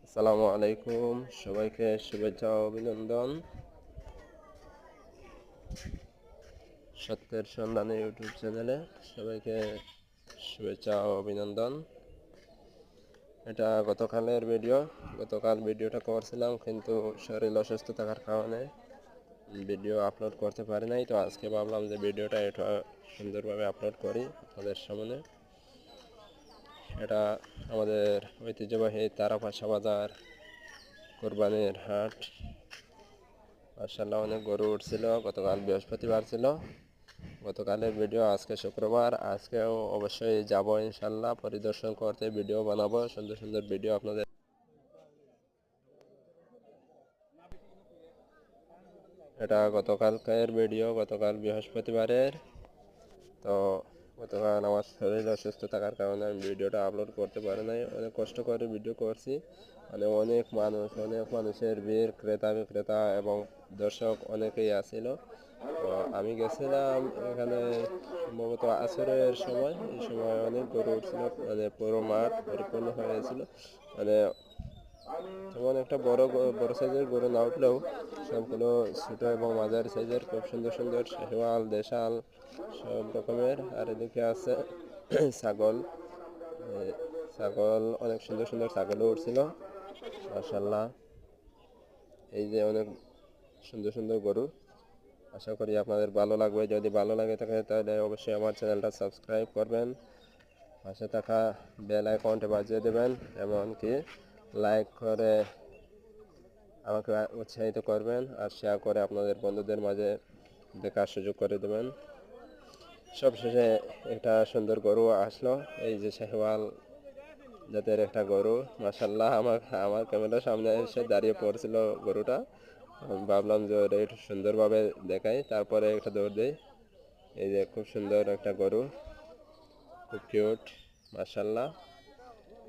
আসসালামু আলাইকুম, সবাইকে শুভেচ্ছা ও অভিনন্দন। সত্যের সন্ধানে ইউটিউব চ্যানেলে সবাইকে শুভেচ্ছা ও অভিনন্দন। এটা গতকালের ভিডিও। গতকাল ভিডিওটা করছিলাম, কিন্তু শরীর অসুস্থ থাকার কারণে ভিডিও আপলোড করতে পারি নাই। তো আজকে ভাবলাম যে ভিডিওটা এটা সুন্দরভাবে আপলোড করি আপনাদের সামনে। এটা আমাদের ঐতিহ্যবাহী তারাপাশা বাজার কোরবানির হাট। মাশাআল্লাহ, অনেক গরু উঠছিল। গতকাল বৃহস্পতিবার ছিল। গতকালের ভিডিও, আজকে শুক্রবার। আজকেও অবশ্যই যাব ইনশাল্লাহ পরিদর্শন করতে, ভিডিও বানাবো, সুন্দর সুন্দর ভিডিও আপনাদের। এটা গতকালকের ভিডিও, গতকাল বৃহস্পতিবারের। তো গতকাল আমার শরীর অসুস্থ থাকার কারণে আমি ভিডিওটা আপলোড করতে পারি নাই। অনেক কষ্ট করে ভিডিও করছি। মানে অনেক মানুষের ভিড়, ক্রেতা বিক্রেতা এবং দর্শক অনেকেই আসছিল। তো আমি গেছিলাম এখানে সম্ভবত আসরের সময়। এই সময় অনেক গরু উঠছিল, মানে পুরো মাঠ পরিপূর্ণ হয়ে গেছিল। মানে তেমন একটা বড় সাইজের গরু না উঠলেও সবগুলো ছোটো এবং মাঝারি সাইজের খুব সুন্দর সুন্দর শাহিওয়াল, দেশাল সব রকমের। আর এদিকে আছে ছাগল। ছাগল অনেক সুন্দর সুন্দর ছাগলও উঠছিল মাশাআল্লাহ। এই যে অনেক সুন্দর সুন্দর গরু। আশা করি আপনাদের ভালো লাগবে। যদি ভালো লাগে থাকে তাহলে অবশ্যই আমার চ্যানেলটা সাবস্ক্রাইব করবেন, পাশে থাকা বেল আইকনটা বাজিয়ে দেবেন, এমনকি লাইক করে আমাকে উৎসাহিত করবেন, আর শেয়ার করে আপনাদের বন্ধুদের মাঝে দেখার সুযোগ করে দেবেন। সবশেষে একটা সুন্দর গরু আসলো, এই যে শাহিওয়াল জাতের একটা গরু। মাশাআল্লাহ, আমার ক্যামেরার সামনে এসে দাঁড়িয়ে পড়ছিল গরুটা। আমি ভাবলাম যে ওটা একটু সুন্দরভাবে দেখাই, তারপরে একটা দৌড় দেই। এই যে খুব সুন্দর একটা গরু, খুব কিউট মাশাআল্লাহ।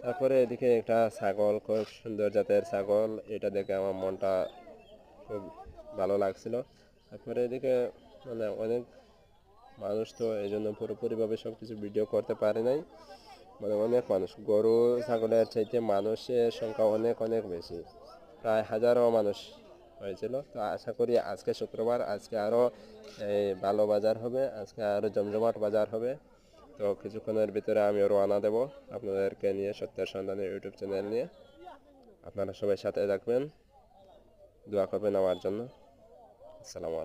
তারপরে এদিকে একটা ছাগল, খুব সুন্দর জাতের ছাগল। এটা দেখে আমার মনটা খুব ভালো লাগছিল। তারপরে এদিকে মানে অনেক মানুষ, তো এই জন্য পুরোপুরিভাবে সব কিছু ভিডিও করতে পারি নাই। মানে অনেক মানুষ, গরু ছাগলের চাইতে মানুষের সংখ্যা অনেক অনেক বেশি, প্রায় হাজারো মানুষ হয়েছিল। তো আশা করি আজকে শুক্রবার, আজকে আরও ভালো বাজার হবে, আজকে আরও জমজমাট বাজার হবে। তো কিছুক্ষণের ভিতরে আমিও রওনা দেব আপনাদেরকে নিয়ে, সত্যের সন্ধানের ইউটিউব চ্যানেল নিয়ে। আপনারা সবাই সাথে থাকবেন, দোয়া করবেন আমার জন্য। আসসালামু আলাইকুম।